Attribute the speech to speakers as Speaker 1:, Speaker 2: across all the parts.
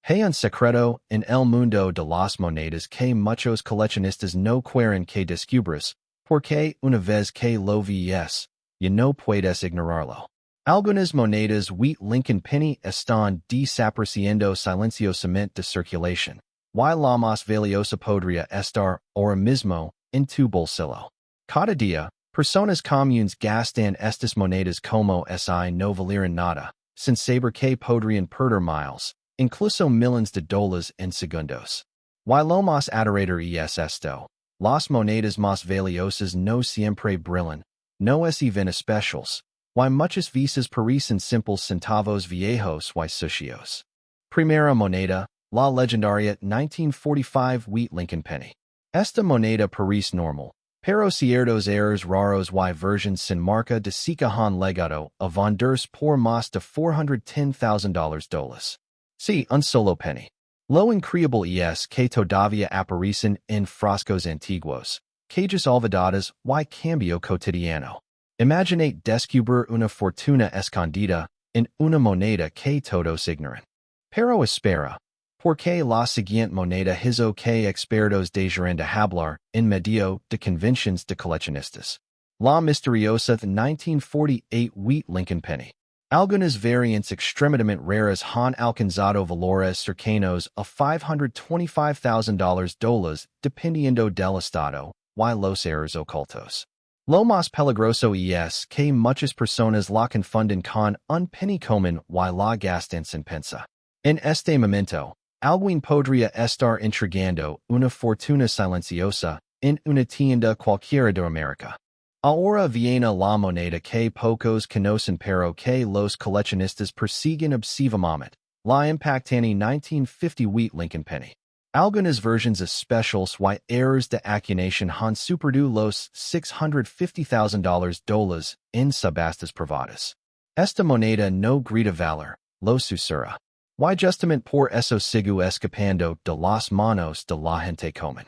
Speaker 1: Hay un secreto en el mundo de las monedas que muchos coleccionistas no quieren que descubras, porque una vez que lo ves, ya no puedes ignorarlo. Algunas monedas wheat Lincoln penny están desapareciendo silenciosamente de circulación. Y la más valiosa podría estar ahora mismo en tu bolsillo. Cada día, personas comunes gastan estas monedas como si no valieran nada, sin saber que podrían perder miles, incluso millones de dólares en segundos. Y lo más aterrador es esto. Las monedas más valiosas no siempre brillan, no es even especials. Y muchas veces parecen simples centavos viejos y sucios. Primera moneda, la legendaria 1945 wheat Lincoln penny. Esta moneda parece normal, pero ciertos errores raros y versiones sin marca de seca han legado a venderse por más de $410,000. Sí, un solo penny. Lo increíble es que todavía aparecen en frascos antiguos, cajas olvidadas y cambio cotidiano. Imaginate descubrir una fortuna escondida en una moneda que todos ignoran. Pero espera, porque la siguiente moneda hizo que expertos dejaran de hablar en medio de convenciones de coleccionistas. La misteriosa 1948 wheat Lincoln penny. Algunas variantes extremadamente raras han alcanzado valores cercanos a $525,000 dependiendo del estado y los errores ocultos. Lo más peligroso es que muchas personas la confunden con un penny común y la gastan sin pensar. En este momento, alguien podría estar entregando una fortuna silenciosa en una tienda cualquiera de América. Ahora viene la moneda que pocos conocen pero que los coleccionistas persiguen obsesivamente, la impactante 1950 wheat Lincoln penny. Algunas versiones especiales y errors de acuñación han superado los $650,000 en subastas privadas. Esta moneda no grita valor, lo susurra. Y justamente por eso sigue escapando de las manos de la gente común.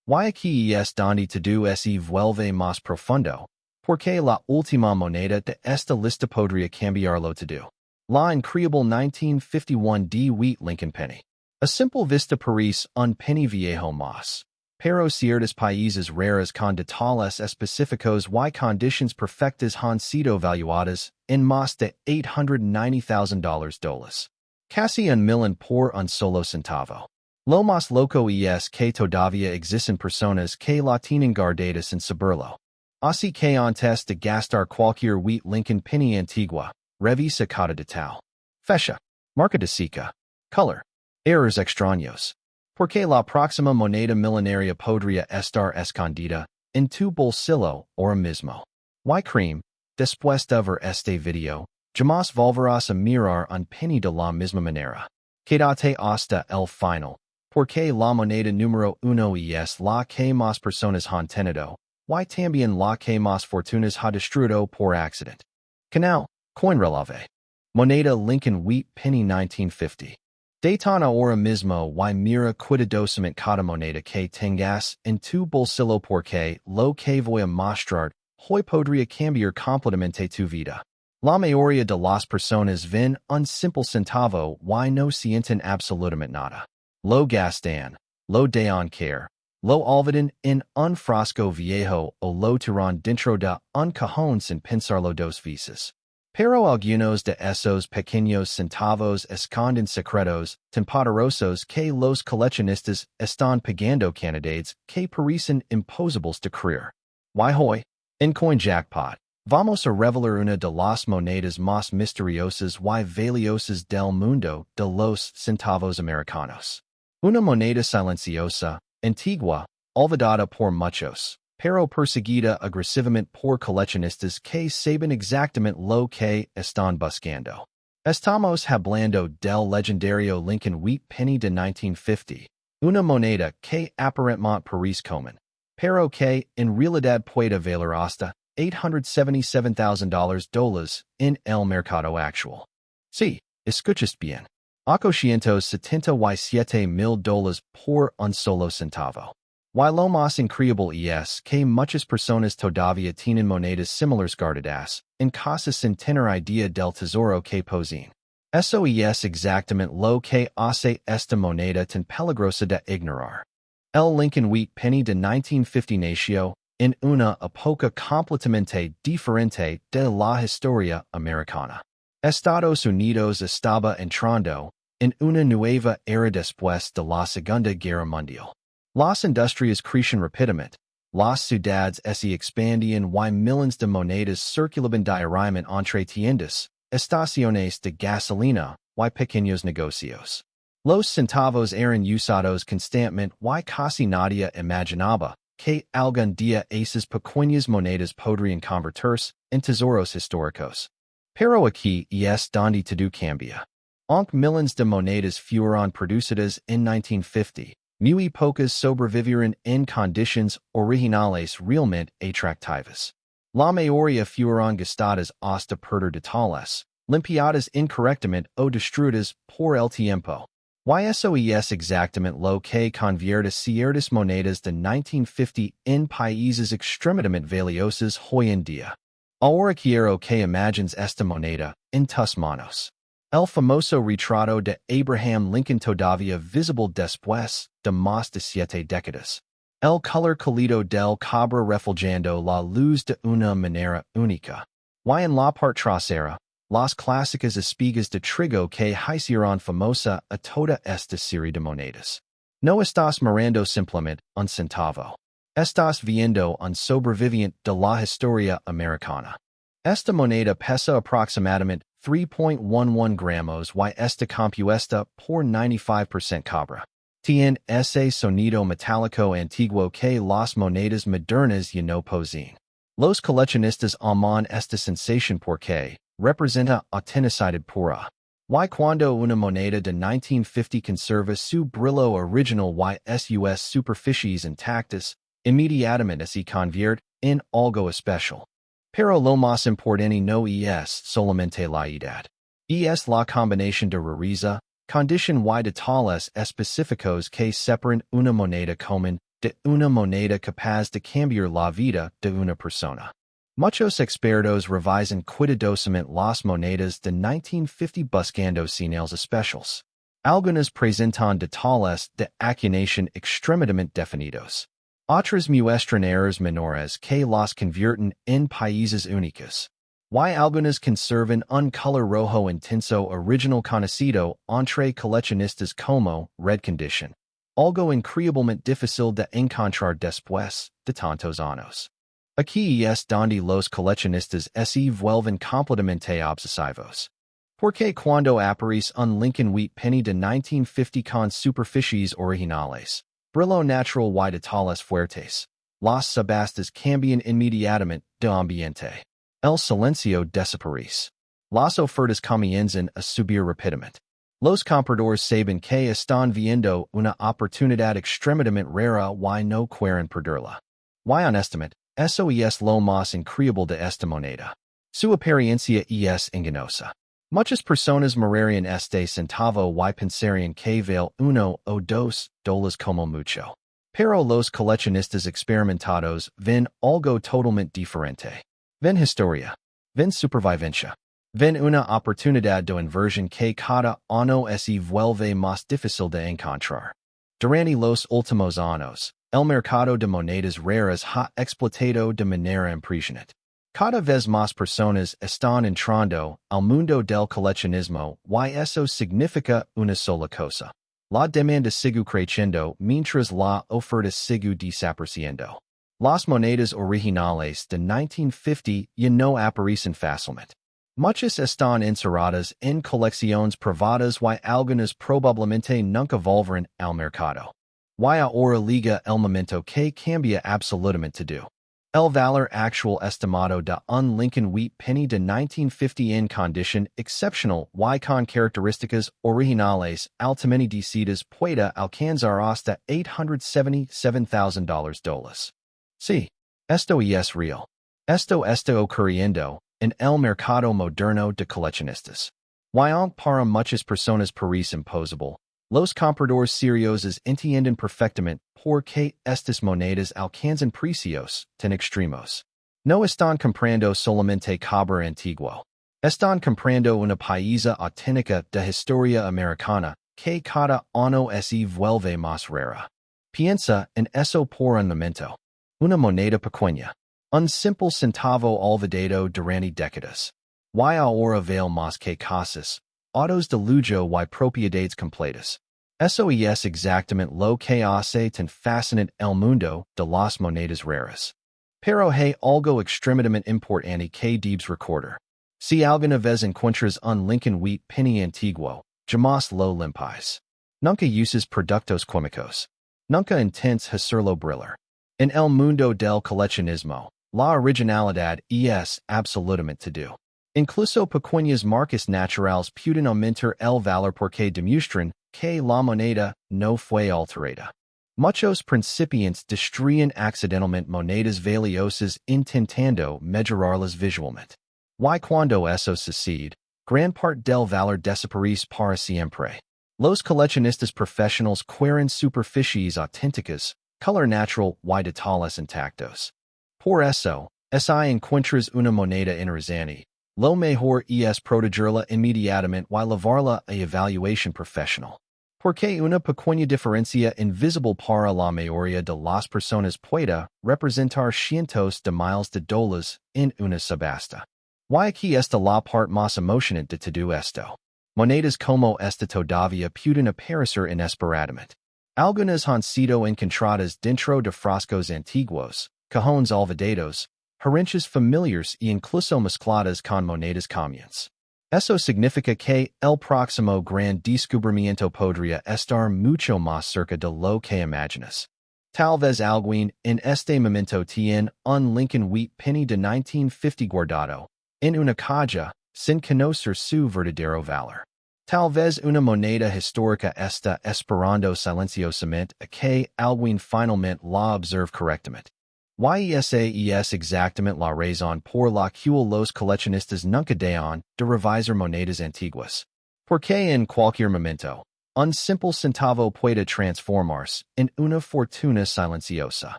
Speaker 1: Y aquí es donde todo se vuelve más profundo, porque la última moneda de esta lista podría cambiarlo todo. La increíble 1951 de wheat Lincoln penny. A simple vista parece un penny viejo más, pero ciertos países raros con detalles específicos y condiciones perfectas han sido valuadas en más de $890,000. Casi un millón por un solo centavo. Lo más loco es que todavía existen personas que la tienen guardada sin saberlo. Así que antes de gastar cualquier wheat Lincoln penny antigua, revisa cada detalle. Fecha. Marca de seca. Color. Errors extraños. Porque la próxima moneda milenaria podría estar escondida en tu bolsillo ahora mismo. Y cream, después de ver este video, jamás volverás a mirar un penny de la misma manera. Quédate hasta el final, porque la moneda número uno es la que más personas han tenido, y también la que más fortunas ha destruido por accidente. Canal, coin relave. Moneda Lincoln wheat penny 1950. Dayton ahora mismo y mira cuidadosamente cada moneda que tengas en tu bolsillo porque lo que voy a mostrar hoy podría cambiar completamente tu vida. La mayoría de las personas ven un simple centavo y no sienten absolutamente nada. Lo gastan, lo dejan caer, lo olvidan en un frasco viejo o lo tiran dentro de un cajón sin pensarlo dos veces. Pero algunos de esos pequeños centavos esconden secretos tan poderosos que los coleccionistas están pagando cantidades que parecen imposibles de creer. Y hoy, en Coin Jackpot, vamos a revelar una de las monedas más misteriosas y valiosas del mundo de los centavos americanos. Una moneda silenciosa, antigua, olvidada por muchos, pero perseguida agresivamente por coleccionistas que saben exactamente lo que están buscando. Estamos hablando del legendario Lincoln wheat penny de 1950, una moneda que aparentemente parece común, pero que en realidad puede valer hasta $877,000 en el mercado actual. Sí, escuchaste bien. $877,000 por un solo centavo. Y lo más increíble es que muchas personas todavía tienen monedas similares guardadas en casa sin tener idea del tesoro que poseen. Soes exactamente lo que hace esta moneda tan peligrosa de ignorar. El Lincoln Wheat Penny de 1950 nació en una época completamente diferente de la historia americana. Estados Unidos estaba entrando en una nueva era después de la Segunda Guerra Mundial. Las industrias crecían rápidamente, las ciudades se expandían y millones de monedas circulaban diariamente entre tiendas, estaciones de gasolina y pequeños negocios. Los centavos eran usados constantemente y casi nadie imaginaba que algún día esas pequeñas monedas podrían convertirse en tesoros históricos. Pero aquí es donde todo cambia. Aunque millones de monedas fueron producidas en 1950, muy pocas sobrevivieron en condiciones originales realmente atractivas. La mayoría fueron gastadas hasta perder detalles, limpiadas incorrectamente o destruidas por el tiempo. Y eso es exactamente lo que convierte ciertas monedas de 1950 en países extremadamente valiosos hoy en día. Ahora quiero que imagines esta moneda en tus manos. El famoso retrato de Abraham Lincoln todavía visible después de más de 7 décadas. El color cálido del cobre reflejando la luz de una manera única. Y en la parte trasera, las clásicas espigas de trigo que hicieron famosa a toda esta serie de monedas. No estás mirando simplemente un centavo. Estás viendo un sobreviviente de la historia americana. Esta moneda pesa aproximadamente 3.11 gramos y está compuesta por 95% cobre. Tiene ese sonido metálico antiguo que las monedas modernas ya no poseen. Los coleccionistas aman esta sensación porque representa autenticidad pura. Y cuando una moneda de 1950 conserva su brillo original y sus superficies intactas, inmediatamente se convierte en algo especial. Pero lo más importante no es solamente la edad. Es la combinación de rareza, condición y detalles específicos que separan una moneda común de una moneda capaz de cambiar la vida de una persona. Muchos expertos revisan cuidadosamente las monedas de 1950 buscando señales especiales. Algunas presentan detalles de acuñación extremadamente definidos. Otras muestran errores menores que las convierten en países únicos. Y algunas conservan un color rojo intenso original conocido entre coleccionistas como red condition. Algo increíblemente difícil de encontrar después de tantos años. Aquí es donde los coleccionistas se vuelven completamente obsesivos. Porque cuando aparece un Lincoln Wheat Penny de 1950 con superficies originales, brillo natural y detalles fuertes, las subastas cambian inmediatamente de ambiente. El silencio desaparece. Las ofertas comienzan a subir rápidamente. Los compradores saben que están viendo una oportunidad extremadamente rara y no quieren perderla. Y honestamente, eso es lo más increíble de esta moneda. Su apariencia es engañosa. Muchas personas mirarían este centavo y pensarían que vale $1 o $2 como mucho. Pero los coleccionistas experimentados ven algo totalmente diferente. Ven historia. Ven supervivencia. Ven una oportunidad de inversión que cada año se vuelve más difícil de encontrar. Durante los últimos años, el mercado de monedas raras ha explotado de manera impresionante. Cada vez más personas están entrando al mundo del coleccionismo y eso significa una sola cosa. La demanda sigue creciendo mientras la oferta sigue desapareciendo. Las monedas originales de 1950 ya no aparecen fácilmente. Muchas están encerradas en colecciones privadas y algunas probablemente nunca volverán al mercado. Y ahora llega el momento que cambia absolutamente todo. El valor actual estimado de un Lincoln Wheat Penny de 1950 en condición excepcional y con características originales altamente decididas puede alcanzar hasta $877,000. Sí, esto es real. Esto está ocurriendo en el mercado moderno de coleccionistas. Y aunque para muchas personas parece imposible, los compradores seriosos entienden perfectamente por qué estas monedas alcanzan precios tan extremos. No están comprando solamente cobre antiguo. Están comprando una paisa auténtica de historia americana que cada año se vuelve más rara. Piensa en eso por un momento. Una moneda pequeña. Un simple centavo olvidado durante décadas. Y ahora vale más que casas, autos de lujo y propiedades completas. Eso es exactamente lo que hace tan fascinante el mundo de las monedas raras. Pero hay algo extremadamente importante que debes recordar. Si alguna vez encuentras un Lincoln Wheat penny antiguo, jamás lo limpies. Nunca uses productos químicos. Nunca intentes hacerlo brillar. En el mundo del coleccionismo, la originalidad es absolutamente todo. Incluso pequeñas marcas naturales pueden aumentar el valor porque demuestran que la moneda no fue alterada. Muchos principiantes destruyen accidentalmente monedas valiosas intentando mejorarlas visualmente. Y cuando eso sucede, gran parte del valor desaparece para siempre. Los coleccionistas profesionales quieren superficies auténticas, color natural y detalles intactos. Por eso, si encuentras una moneda interesante, lo mejor es protegerla inmediatamente y llevarla a evaluación profesional. Porque una pequeña diferencia invisible para la mayoría de las personas puede representar cientos de miles de dólares en una subasta. Y aquí está la parte más emocionante de todo esto. Monedas como esta todavía pueden aparecer inesperadamente. Algunas han sido encontradas dentro de frascos antiguos, cajones olvidados, herencias familiares e incluso mezcladas con monedas comunes. Eso significa que el próximo gran descubrimiento podría estar mucho más cerca de lo que imaginas. Tal vez alguien en este momento tiene un Lincoln Wheat penny de 1950 guardado en una caja sin conocer su verdadero valor. Tal vez una moneda histórica está esperando silenciosamente a que alguien finalmente la observe correctamente. Y esa es exactamente la razón por la cual los coleccionistas nunca dejan de revisar monedas antiguas. Porque en cualquier momento, un simple centavo puede transformarse en una fortuna silenciosa.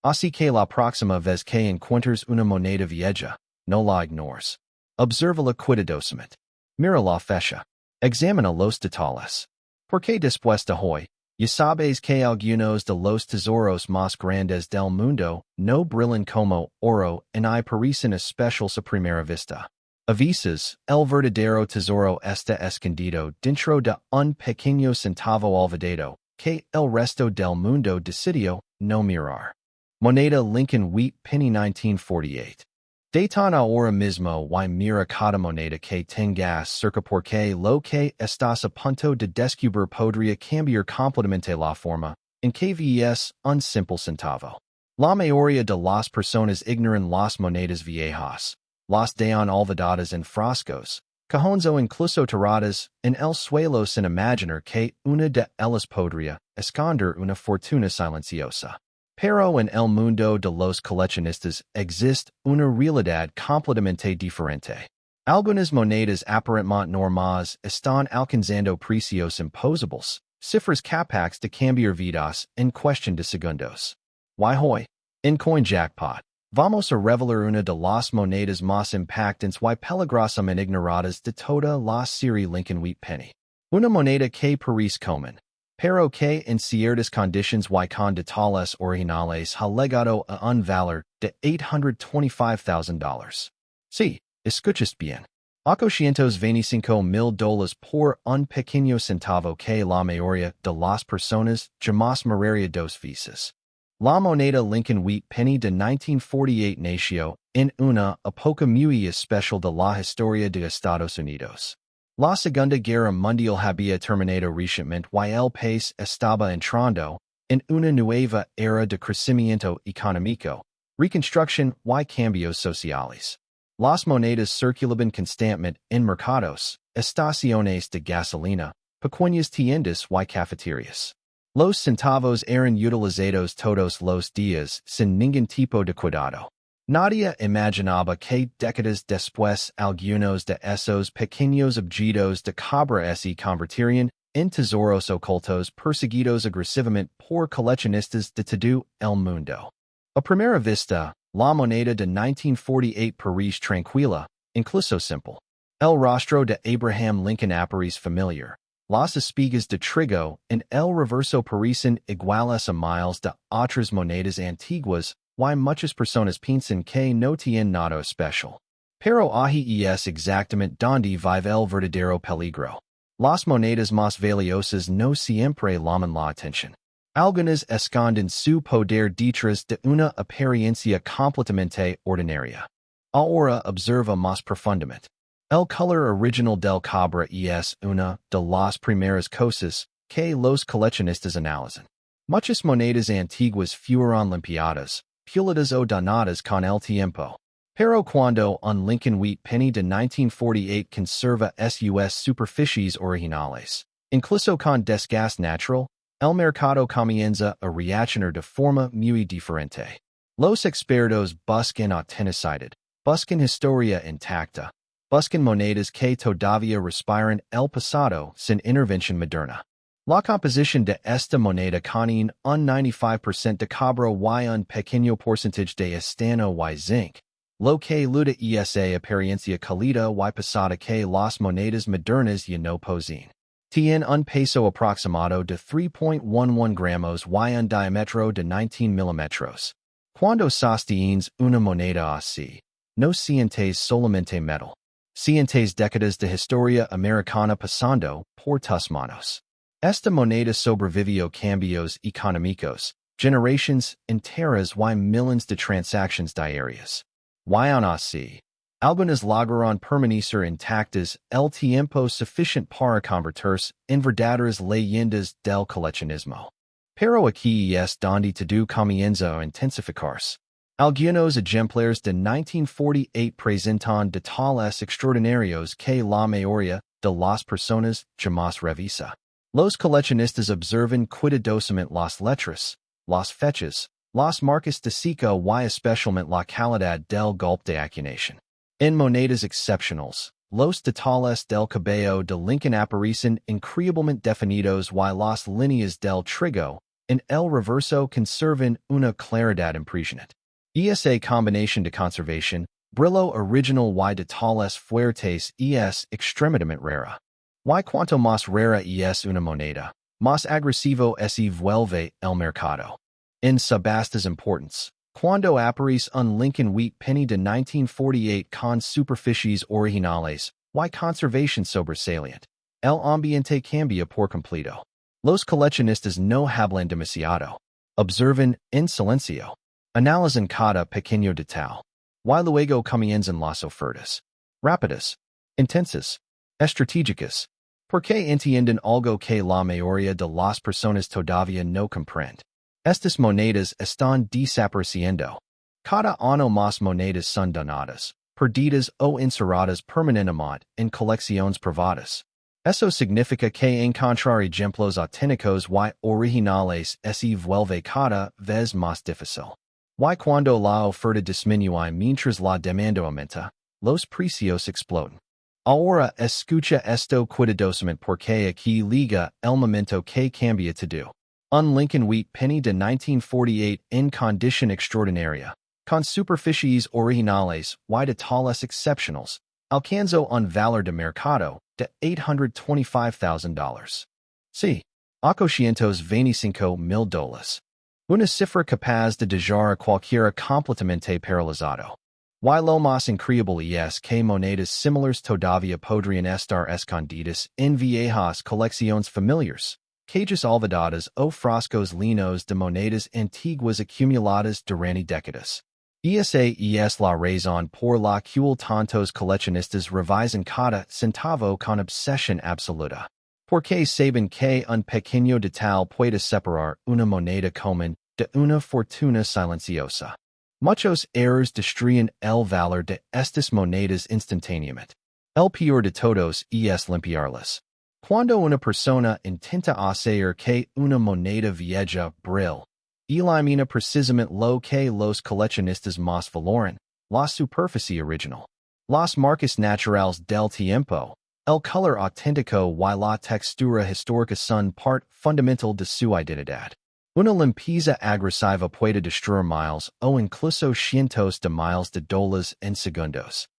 Speaker 1: Así que la próxima vez que encuentres una moneda vieja, no la ignores. Obsérvala cuidadosamente. Mira la fecha. Examina los detalles. Porque después de hoy, ya sabes que algunos de los tesoros más grandes del mundo no brillan como oro y parecen especiales a primera vista. A veces, el verdadero tesoro está escondido dentro de un pequeño centavo olvidado que el resto del mundo decidió no mirar. Moneda Lincoln Wheat penny 1948. Dejan ahora mismo y mira cada moneda que tengas cerca porque lo que estás a punto de descubrir podría cambiar completamente la forma en que ves un simple centavo. La mayoría de las personas ignoran las monedas viejas, las dejan olvidadas en frascos, cajones o incluso tiradas en el suelo sin imaginar que una de ellas podría esconder una fortuna silenciosa. Pero en el mundo de los coleccionistas existe una realidad completamente diferente. Algunas monedas aparentemente normales están alcanzando precios imposibles, cifras capaces de cambiar vidas en cuestión de segundos. Y hoy, en Coin Jackpot, vamos a revelar una de las monedas más impactantes y peligrosamente ignoradas de toda la serie Lincoln Wheat penny. Una moneda que parece común, pero que en ciertas condiciones y con detalles originales ha llegado a un valor de $825,000. Sí, escuchas bien. $825,000 por un pequeño centavo que la mayoría de las personas jamás miraría dos veces. La moneda Lincoln Wheat penny de 1948 nació en una época muy especial de la historia de Estados Unidos. La Segunda Guerra Mundial había terminado recientemente y el país estaba entrando en una nueva era de crecimiento económico, reconstrucción y cambios sociales. Las monedas circulaban constantemente en mercados, estaciones de gasolina, pequeñas tiendas y cafeterías. Los centavos eran utilizados todos los días sin ningún tipo de cuidado. Nadie imaginaba que décadas después algunos de esos pequeños objetos de cobre se convertirían en tesoros ocultos perseguidos agresivamente por coleccionistas de todo el mundo. A primera vista, la moneda de 1948 parece tranquila, incluso simple. El rostro de Abraham Lincoln aparece familiar. Las espigas de trigo en el reverso parecen iguales a miles de otras monedas antiguas, y muchas personas piensan que no tienen nada especial. Pero allí es exactamente donde vive el verdadero peligro. Las monedas más valiosas no siempre llaman la atención. Algunas esconden su poder detrás de una apariencia completamente ordinaria. Ahora observa más profundamente. El color original del cobre es una de las primeras cosas que los coleccionistas analizan. Muchas monedas antiguas fueron limpiadas, pulidas o donadas con el tiempo. Pero cuando un Lincoln Wheat penny de 1948 conserva sus superficies originales, incluso con desgaste natural, el mercado comienza a reaccionar de forma muy diferente. Los expertos buscan autenticidad, buscan historia intacta, buscan monedas que todavía respiran el pasado sin intervención moderna. La composición de esta moneda contiene un 95% de cobre y un pequeño porcentaje de estaño y zinc, lo que luda esa apariencia cálida y pesada que las monedas modernas ya no poseen. Tiene un peso aproximado de 3.11 gramos y un diámetro de 19 milímetros. Cuando sostienes una moneda así, no sientes solamente metal. Sientes décadas de historia americana pasando por tus manos. Esta moneda sobrevivió cambios económicos, generaciones enteras y millones de transacciones diarias. Y aún así, algunas lograron permanecer intactas el tiempo suficiente para convertirse en verdaderas leyendas del coleccionismo. Pero aquí es donde todo comienza a intensificarse. Algunos ejemplares de 1948 presentan detalles extraordinarios que la mayoría de las personas jamás revisa. Los coleccionistas observan cuidadosamente las letras, las fechas, las marcas de seca y especialmente la calidad del golpe de acuñación. En monedas excepcionales, los detalles del cabello de Lincoln aparecen increíblemente definidos y las líneas del trigo en el reverso conservan una claridad impresionante. Esa combinación de conservación, brillo original y detalles fuertes es extremadamente rara. Y cuanto más rara es una moneda, más agresivo se vuelve el mercado. En subastas importantes, cuando aparece un Lincoln Wheat penny de 1948 con superficies originales y conservación sobresaliente, el ambiente cambia por completo. Los coleccionistas no hablan demasiado. Observan en silencio. Analizan cada pequeño detalle. Y luego comienzan las ofertas. Rápidas. Intensas. Estratégicas. Porque entienden algo que la mayoría de las personas todavía no comprende. Estas monedas están desapareciendo. Cada año más monedas son donadas, perdidas o encerradas permanentemente en colecciones privadas. Eso significa que encontrar ejemplos auténticos y originales se vuelve cada vez más difícil. Y cuando la oferta disminuye mientras la demanda aumenta, los precios explotan. Ahora escucha esto cuidadosamente porque aquí liga el momento que cambia todo. Un Lincoln Wheat penny de 1948 en condición extraordinaria, con superficies originales y detalles excepcionales, alcanzó un valor de mercado de $825,000. Sí, $825,000. Una cifra capaz de dejar a cualquiera completamente paralizado. Y lo más increíble es que monedas similares todavía podrían estar escondidas en viejas colecciones familiares, cajas olvidadas o frascos llenos de monedas antiguas acumuladas durante décadas. Esa es la razón por la que tantos coleccionistas revisan cada centavo con obsesión absoluta. Porque saben que un pequeño detalle puede separar una moneda común de una fortuna silenciosa. Muchos errores destruyen el valor de estas monedas instantáneamente. El peor de todos es limpiarlas. Cuando una persona intenta hacer que una moneda vieja brille, elimina precisamente lo que los coleccionistas más valoran, la superficie original. Las marcas naturales del tiempo, el color auténtico y la textura histórica son parte fundamental de su identidad. Una limpieza agresiva puede destruir miles o incluso cientos de miles de dólares en segundos.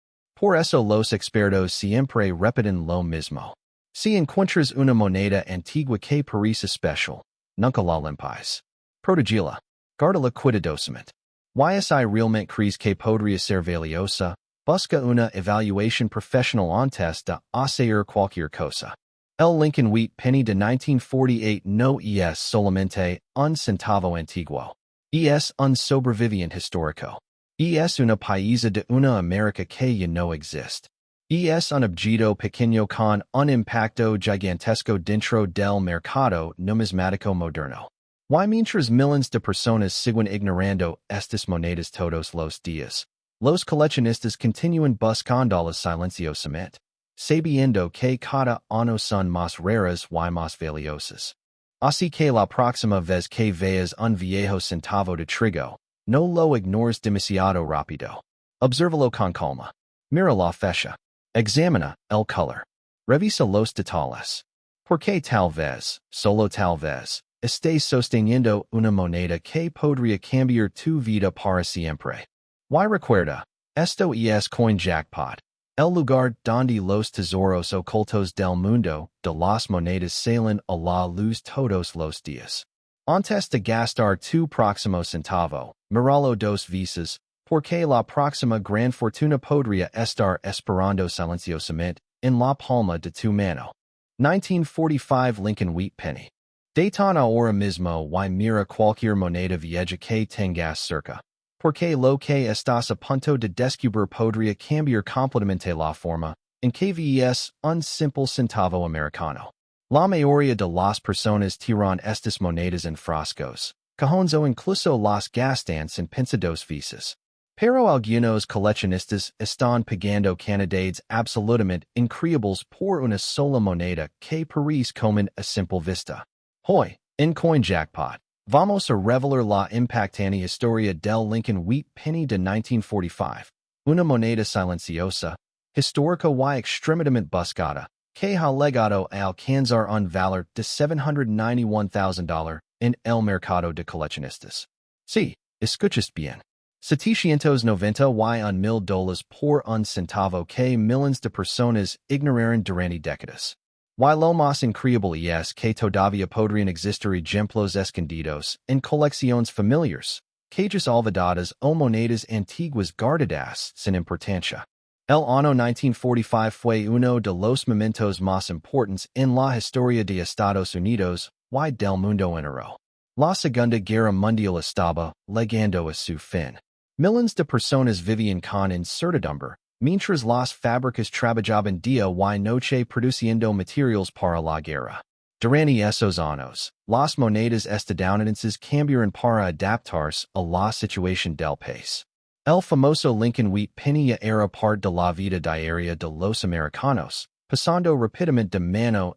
Speaker 1: Por eso los expertos siempre repiten lo mismo. Si encuentras una moneda antigua que parece especial, nunca la limpies. Protegila. Guárdala cuidadosamente. Y realmente crees que podría ser valiosa, busca una evaluación profesional antes de hacer cualquier cosa. El Lincoln Wheat Penny de 1948 no es solamente un centavo antiguo. Es un sobreviviente histórico. Es una pieza de una América que ya no existe. Es un objeto pequeño con un impacto gigantesco dentro del mercado numismático moderno. Y mientras miles de personas siguen ignorando estas monedas todos los días, los coleccionistas continúan buscándolas silenciosamente, sabiendo que cada año son más raras y más valiosas. Así que la próxima vez que veas un viejo centavo de trigo, no lo ignores demasiado rápido. Obsérvalo con calma. Mira la fecha. Examina el color. Revisa los detalles. Porque tal vez, solo tal vez, estés sosteniendo una moneda que podría cambiar tu vida para siempre. Y recuerda, esto es coin jackpot, el lugar donde los tesoros ocultos del mundo de las monedas salen a la luz todos los días. Antes de gastar tu próximo centavo, míralo dos veces, porque la próxima gran fortuna podría estar esperando silenciosamente en la palma de tu mano. 1945 Lincoln Wheat Penny. Dejan ahora mismo y mira cualquier moneda vieja que tengas cerca, porque lo que estás a punto de descubrir podría cambiar completamente la forma en que ves un simple centavo americano. La mayoría de las personas tiran estas monedas en frascos, cajones o incluso las gastan en pensados veces. Pero algunos coleccionistas están pagando cantidades absolutamente increíbles por una sola moneda que parece como a simple vista. Hoy, en Coin Jackpot, vamos a revelar la impactante historia del Lincoln Wheat Penny de 1945, una moneda silenciosa, histórica y extremadamente buscada, que ha llegado a alcanzar un valor de $791,000 en el mercado de coleccionistas. Sí, escuchas bien. $791,000 por un centavo que miles de personas ignoraron durante décadas. Y lo más increíble es que todavía podrían existir ejemplos escondidos en colecciones familiares, cajas olvidadas o monedas antiguas guardadas sin importancia. El año 1945 fue uno de los momentos más importantes en la historia de Estados Unidos y del mundo entero. La Segunda Guerra Mundial estaba llegando a su fin. Miles de personas vivían con incertidumbre, mientras las fábricas trabajaban día y noche produciendo materiales para la guerra. Durante esos años, las monedas estadounidenses cambiaron para adaptarse a la situación del país. El famoso Lincoln Wheat Penny era parte de la vida diaria de los americanos, pasando rápidamente de mano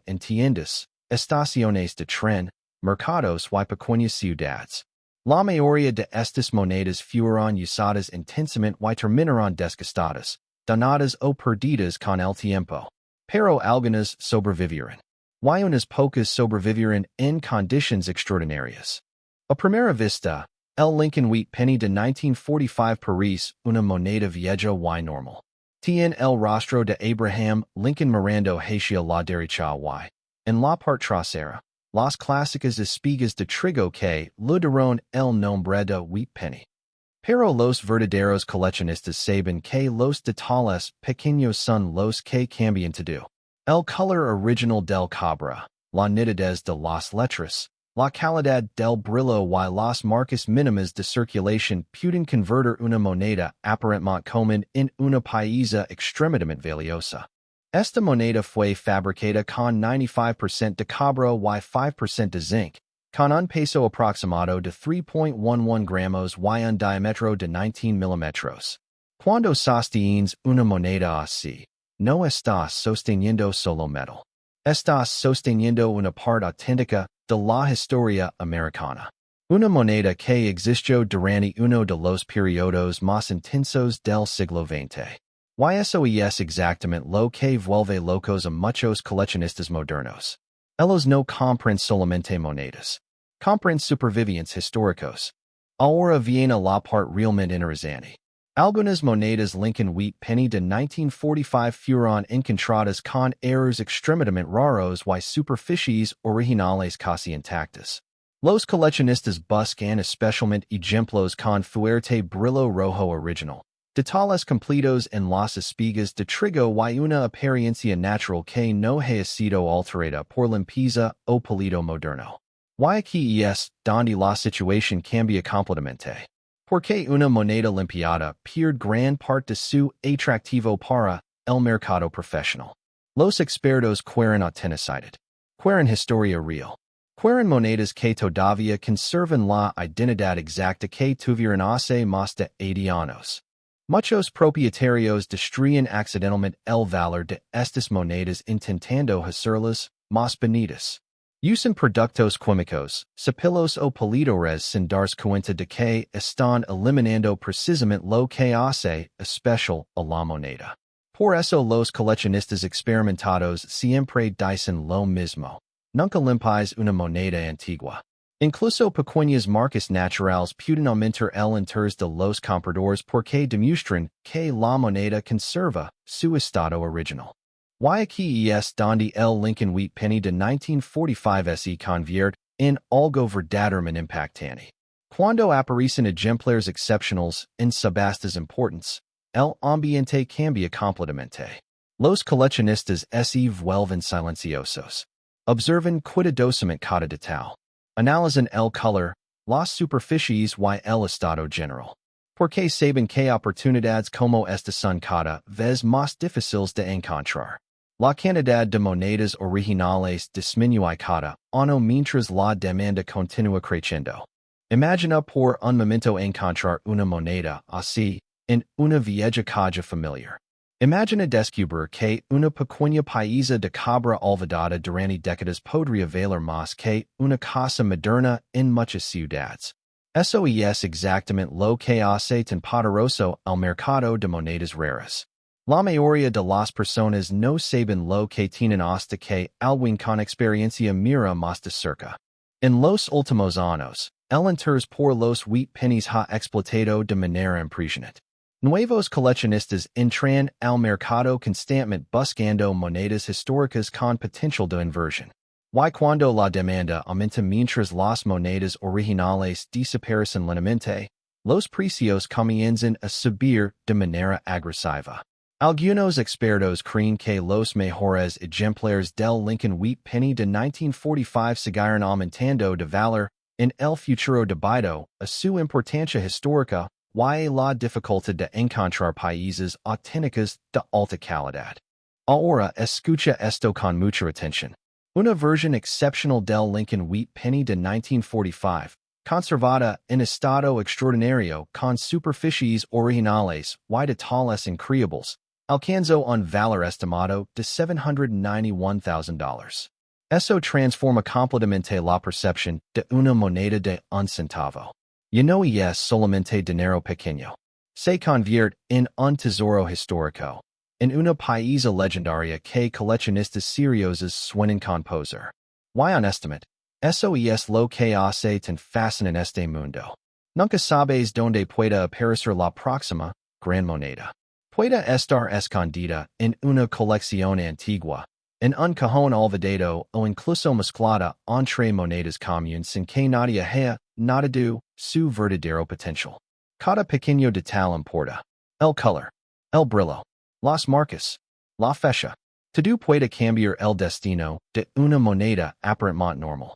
Speaker 1: en tiendas, estaciones de tren, mercados y pequeñas ciudades. La mayoría de estas monedas fueron usadas intensamente y terminaron desgastadas, donadas o perdidas con el tiempo. Pero algunas sobrevivieron. Y unas pocas sobrevivieron en condiciones extraordinarias. A primera vista, el Lincoln Wheat Penny de 1945 parece una moneda vieja y normal. Tiene el rostro de Abraham Lincoln mirando hacia la derecha y, en la parte trasera, las clásicas espigas de trigo que le dieron el nombre de Wheat Penny. Pero los verdaderos coleccionistas saben que los detalles pequeños son los que cambian todo. El color original del cobre, la nitidez de las letras, la calidad del brillo y las marcas mínimas de circulación pueden convertir una moneda aparentemente común en una pieza extremadamente valiosa. Esta moneda fue fabricada con 95% de cobre y 5% de zinc, con un peso aproximado de 3.11 gramos y un diámetro de 19 milímetros. Cuando sostienes una moneda así, no estás sosteniendo solo metal. Estás sosteniendo una parte auténtica de la historia americana. Una moneda que existió durante uno de los periodos más intensos del siglo XX. Y eso es exactamente lo que vuelve locos a muchos coleccionistas modernos. Ellos no compran solamente monedas. Compran supervivientes históricos. Ahora viene la parte realmente interesante. Algunas monedas Lincoln wheat penny de 1945 fueron encontradas con errores extremadamente raros y superficies originales casi intactas. Los coleccionistas buscan especialmente ejemplos con fuerte brillo rojo original. Detalles completos en las espigas de trigo y una apariencia natural que no haya sido alterada por limpieza o pulido moderno. Y aquí es donde la situación cambia completamente. Porque una moneda limpiada pierde gran parte de su atractivo para el mercado profesional. Los expertos quieren autenticidad. Quieren historia real. Quieren monedas que todavía conservan la identidad exacta que tuvieron hace más de 80 años. Muchos propietarios destruyen accidentalmente el valor de estas monedas intentando hacerlas más bonitas. Usan productos químicos, sigilos o polidores sin darse cuenta de que están eliminando precisamente lo que hace especial a la moneda. Por eso los coleccionistas experimentados siempre dicen lo mismo. Nunca limpies una moneda antigua. Incluso pequeñas marcas naturales pueden aumentar el interés de los compradores porque demuestran que la moneda conserva su estado original. Y aquí es donde el Lincoln wheat penny de 1945 se convierte en algo verdaderamente impactante. Cuando aparecen ejemplares excepcionales en subastas importantes, el ambiente cambia completamente. Los coleccionistas se vuelven silenciosos. Observan cuidadosamente cada detalle. Analizan el color, las superficies y el estado general. Porque saben que oportunidades como esta son cada vez más difíciles de encontrar. La cantidad de monedas originales disminuye cada año mientras la demanda continúa creciendo. Imagina por un momento encontrar una moneda así en una vieja calle familiar. Imagina descubrir que una pequeña pieza de cobre olvidada durante décadas podría valer más que una casa moderna en muchas ciudades. Eso es exactamente lo que hace tan poderoso el mercado de monedas raras. La mayoría de las personas no saben lo que tienen hasta que alguien con experiencia mira más de cerca. En los últimos años, el interés por los wheat pennies ha explotado de manera impresionante. Nuevos coleccionistas entran al mercado constantemente buscando monedas históricas con potencial de inversión. Y cuando la demanda aumenta mientras las monedas originales desaparecen lentamente, los precios comienzan a subir de manera agresiva. Algunos expertos creen que los mejores ejemplares del Lincoln wheat penny de 1945 seguirán aumentando de valor en el futuro debido a su importancia histórica y la dificultad de encontrar piezas auténticas de alta calidad. Ahora escucha esto con mucha atención. Una versión excepcional del Lincoln wheat penny de 1945, conservada en estado extraordinario con superficies originales y detalles increíbles, alcanzó un valor estimado de $791,000. Eso transforma completamente la percepción de una moneda de un centavo. Ya no es solamente dinero pequeño. Se convierte en un tesoro histórico. En una pieza legendaria que coleccionistas seriosos sueñan con poseer. Y honestamente, eso es lo que hace tan fascinante en este mundo. Nunca sabes dónde pueda aparecer la próxima gran moneda. Puede estar escondida en una colección antigua, en un cajón olvidado o incluso mezclada entre monedas comunes sin que nadie haya notado su verdadero potencial. Cada pequeño detalle importa. El color, el brillo, las marcas, la fecha. Todo puede cambiar el destino de una moneda aparentemente normal.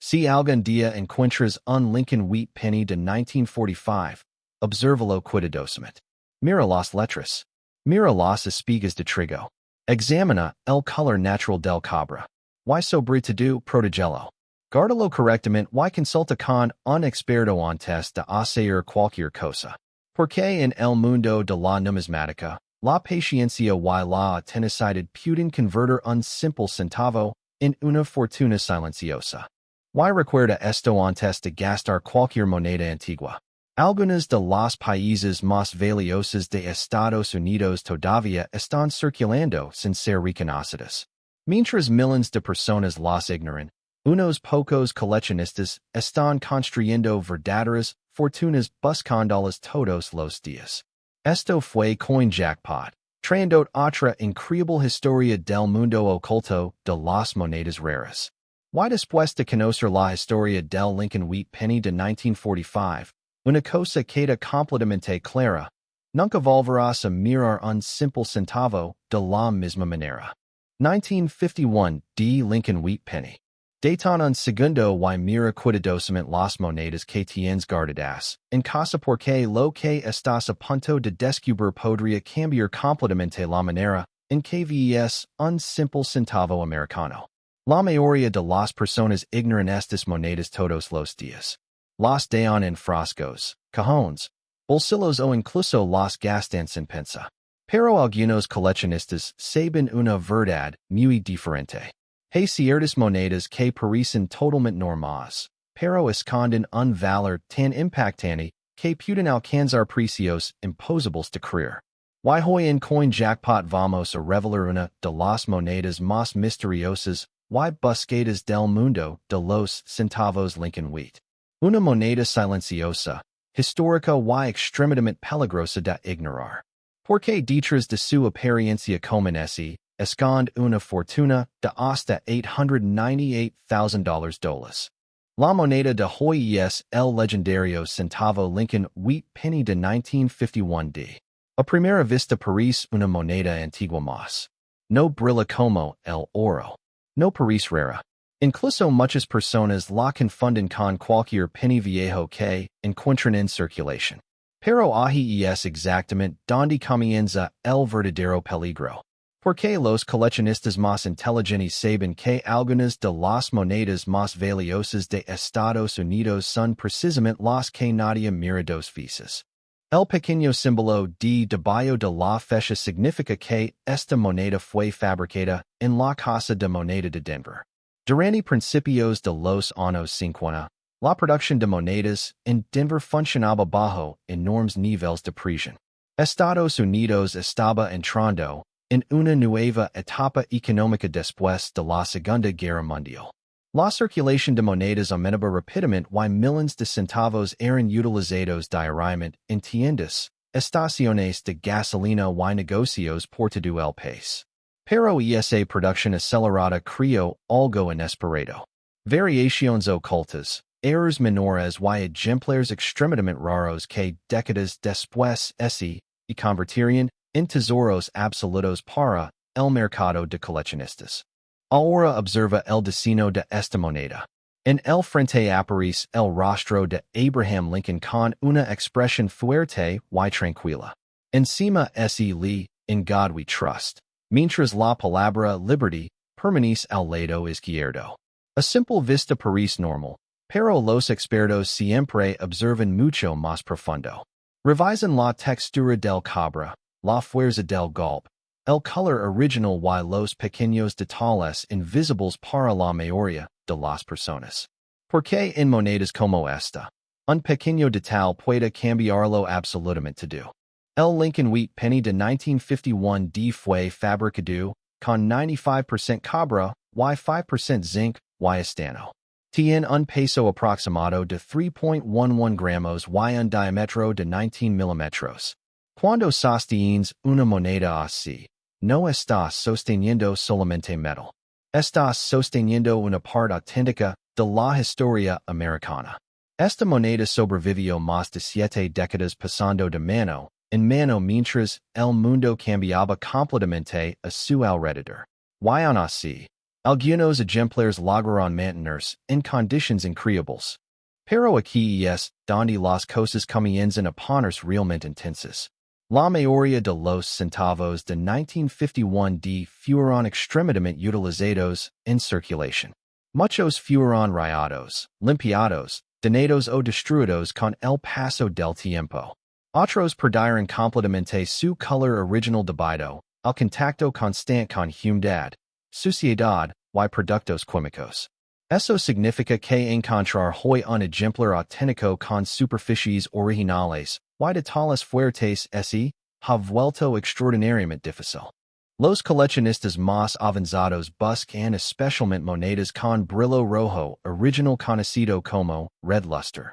Speaker 1: Si algún día encuentras un Lincoln wheat penny de 1945, obsérvalo cuidadosamente. Mira las letras. Mira las espigas de trigo. Examina el color natural del cobre. Y sobre todo, protégelo. Guárdalo correctamente y consulta con un experto antes de hacer cualquier cosa. Porque en el mundo de la numismática, la paciencia y la autenticidad pueden convertir un simple centavo en una fortuna silenciosa. Y recuerda esto antes de gastar cualquier moneda antigua. Algunas de las piezas más valiosas de Estados Unidos todavía están circulando sin ser reconocidas. Mientras miles de personas las ignoran, unos pocos coleccionistas están construyendo verdaderas fortunas buscándolas todos los días. Esto fue coin jackpot. Traendo otra increíble historia del mundo oculto de las monedas raras. Y después de conocer la historia del Lincoln Wheat Penny de 1945, una cosa queda completamente clara. Nunca volverás a mirar un simple centavo de la misma manera. 1951 D. Lincoln Wheat Penny. Dejan un segundo y mira cuidadosamente las monedas que tienes guardadas en casa porque lo que estás a punto de descubrir podría cambiar completamente la manera en que ves un simple centavo americano. La mayoría de las personas ignoran estas monedas todos los días. Las dejan en frascos, cajones, bolsillos o incluso las gastan sin pensar. Pero algunos coleccionistas saben una verdad muy diferente. Hay ciertas monedas que parecen totalmente normales, pero esconden un valor tan impactante que pueden alcanzar precios imposibles de creer. Y hoy en Coin Jackpot vamos a revelar una de las monedas más misteriosas y buscadas del mundo de los centavos Lincoln Wheat. Una moneda silenciosa, histórica y extremadamente peligrosa de ignorar. Porque detrás de su apariencia convenece, esconde una fortuna de hasta $898,000. La moneda de hoy es el legendario centavo Lincoln Wheat Penny de 1951 D. A primera vista parece una moneda antigua más. No brilla como el oro. No parece rara. Incluso muchas personas la confunden con cualquier penny viejo que encuentran en circulación. Pero ahí es exactamente donde comienza el verdadero peligro. Porque los coleccionistas más inteligentes saben que algunas de las monedas más valiosas de Estados Unidos son precisamente las que nadie mira dos veces. El pequeño símbolo de debajo de la fecha significa que esta moneda fue fabricada en la Casa de Moneda de Denver. Durante principios de los años 50, la producción de monedas en Denver funcionaba bajo enormes niveles de presión. Estados Unidos estaba entrando en una nueva etapa económica después de la Segunda Guerra Mundial. La circulación de monedas aumentaba rápidamente y miles de centavos eran utilizados diariamente en tiendas, estaciones de gasolina y negocios por todo el país. Pero esa producción acelerada creó algo inesperado. Variaciones ocultas, errores menores y ejemplares extremadamente raros que décadas después se convertirían en tesoros absolutos para el mercado de coleccionistas. Ahora observa el destino de esta moneda. En el frente aparece el rostro de Abraham Lincoln con una expresión fuerte y tranquila. Encima le "In God we trust", mientras la palabra liberty permanece al lado izquierdo. A simple vista parece normal, pero los expertos siempre observan mucho más profundo. Revisan la textura del cobre, la fuerza del golpe, el color original y los pequeños detalles invisibles para la mayoría de las personas. Porque en monedas como esta, un pequeño detalle puede cambiarlo absolutamente todo. El Lincoln Wheat Penny de 1951 D fue fabricado con 95% cobre y 5% zinc y estaño. Tiene un peso aproximado de 3.11 gramos y un diámetro de 19 milímetros. Cuando sostienes una moneda así, no estás sosteniendo solamente metal. Estás sosteniendo una parte auténtica de la historia americana. Esta moneda sobrevivió más de 7 décadas pasando de mano en mano mientras el mundo cambiaba completamente a su alrededor. Y aún así, algunos ejemplares lograron mantenerse en condiciones increíbles. Pero aquí es donde las cosas comienzan a ponerse realmente intensas. La mayoría de los centavos de 1951 D fueron extremadamente utilizados en circulación. Muchos fueron rayados, limpiados, dañados o destruidos con el paso del tiempo. Otros perdieron completamente su color original debido al contacto constante con humedad, suciedad y productos químicos. Eso significa que encontrar hoy un ejemplar auténtico con superficies originales y detalles fuertes ha vuelto extraordinariamente difícil. Los coleccionistas más avanzados buscan especialmente monedas con brillo rojo original conocido como red luster.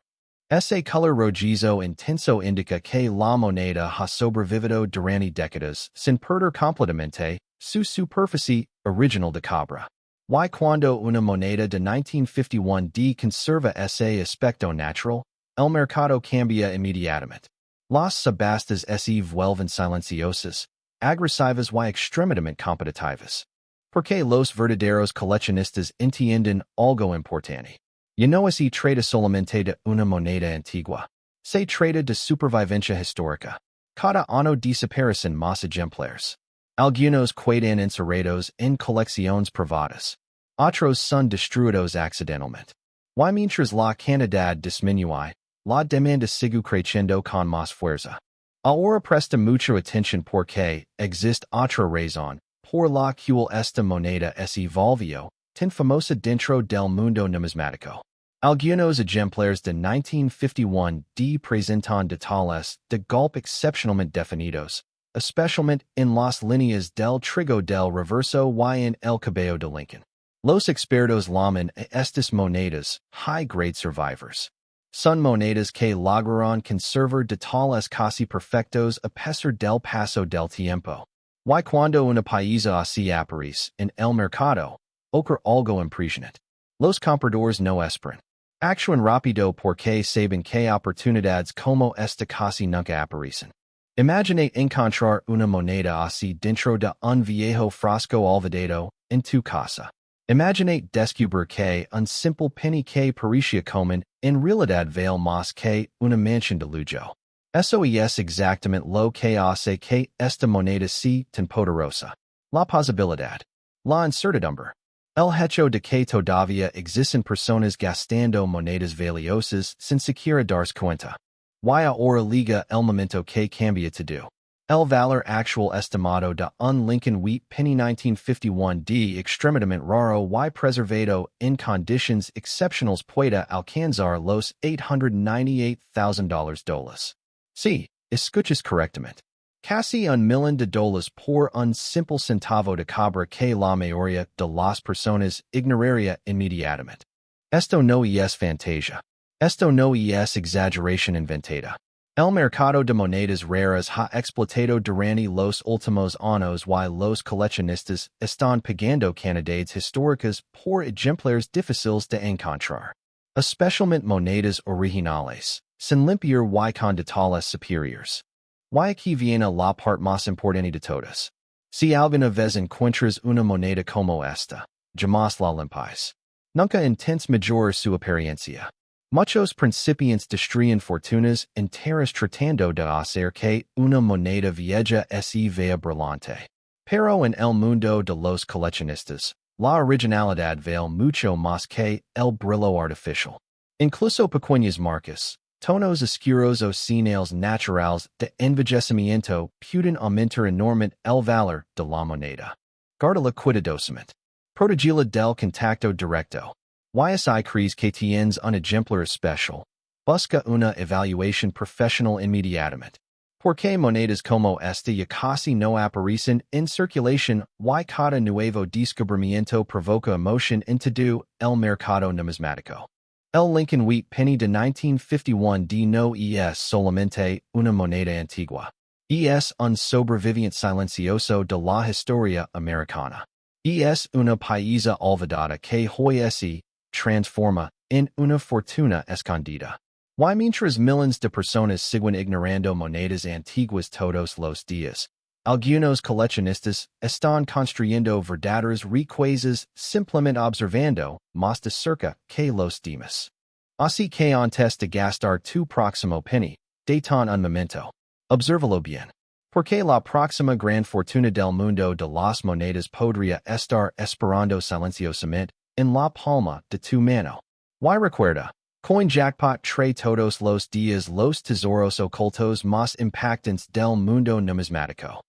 Speaker 1: Ese color rojizo intenso indica que la moneda ha sobrevivido durante décadas sin perder completamente su superficie original de cobre. Y cuando una moneda de 1951 conserva ese aspecto natural, el mercado cambia inmediatamente. Las subastas se vuelven silenciosas, agresivas y extremadamente competitivas. Porque los verdaderos coleccionistas entienden algo importante. Ya no se trata solamente de una moneda antigua. Se trata de supervivencia histórica. Cada año desaparecen más ejemplares. Algunos quedan encerrados en colecciones privadas. Otros son destruidos accidentalmente. Y mientras la cantidad disminuye, la demanda sigue creciendo con más fuerza. Ahora presta mucha atención porque existe otra razón por la cual esta moneda se volvió tan famosa dentro del mundo numismático. Algunos ejemplares de 1951 presentan detalles de golpe excepcionalmente definidos, especialmente en las líneas del trigo del reverso y en el cabello de Lincoln. Los expertos llaman a estas monedas high-grade survivors. Son monedas que lograron conservar detalles casi perfectos a pesar del paso del tiempo. Y cuando una pieza así aparece en el mercado, ocurre algo impresionante. Los compradores no esperan. Actúan rápido porque saben que oportunidades como esta casi nunca aparecen. Imagine encontrar una moneda así dentro de un viejo frasco olvidado en tu casa. Imagine descubrir que un simple penny que parecía común en realidad vale más que una mansión de lujo. Eso es exactamente lo que hace que esta moneda sea tan poderosa. La posibilidad. La incertidumbre. El hecho de que todavía existen personas gastando monedas valiosas sin siquiera darse cuenta. Y ahora liga el momento que cambia todo. El valor actual estimado de un Lincoln Wheat Penny 1951 extremadamente raro y preservado en condiciones excepcionales puede alcanzar los $898,000. Sí, escuchas correctamente. Casi $1,000,000 por un simple centavo de cobre que la mayoría de las personas ignoraría inmediatamente. Esto no es fantasia. Esto no es exageración inventada. El mercado de monedas raras ha explotado durante los últimos años y los coleccionistas están pagando cantidades históricas por ejemplares difíciles de encontrar. Especialmente monedas originales, sin limpiar y con detalles superiores. Y aquí viene la parte más importante de todas. Si alguna vez encuentras una moneda como esta, jamás la limpies. Nunca intentes mejorar su apariencia. Muchos principiantes destruyen fortunas enteras tratando de hacer que una moneda vieja se vea brillante. Pero en el mundo de los coleccionistas, la originalidad vale mucho más que el brillo artificial. Incluso pequeñas marcas, tonos oscuros o señales naturales de envejecimiento pueden aumentar enormemente el valor de la moneda. Guárdala cuidadosamente. Protegila del contacto directo. YSI crees que tienes un ejemplar especial. Busca una evaluación profesional inmediatamente. Porque monedas como esta ya casi no aparecen en circulación y cada nuevo descubrimiento provoca emoción en todo el mercado numismático. El Lincoln Wheat Penny de 1951 no es solamente una moneda antigua. Es un sobreviviente silencioso de la historia americana. Es una pieza olvidada que hoy se transforma en una fortuna escondida. Y mientras millones de personas siguen ignorando monedas antiguas todos los días, algunos coleccionistas están construyendo verdaderas riquezas simplemente observando más de cerca que los demás. Así que antes de gastar tu próximo penny, detén un momento. Obsérvalo bien. Porque la próxima gran fortuna del mundo de las monedas podría estar esperando silenciosamente en la palma de tu mano. Y recuerda, Coin Jackpot trae todos los días los tesoros ocultos más impactantes del mundo numismático.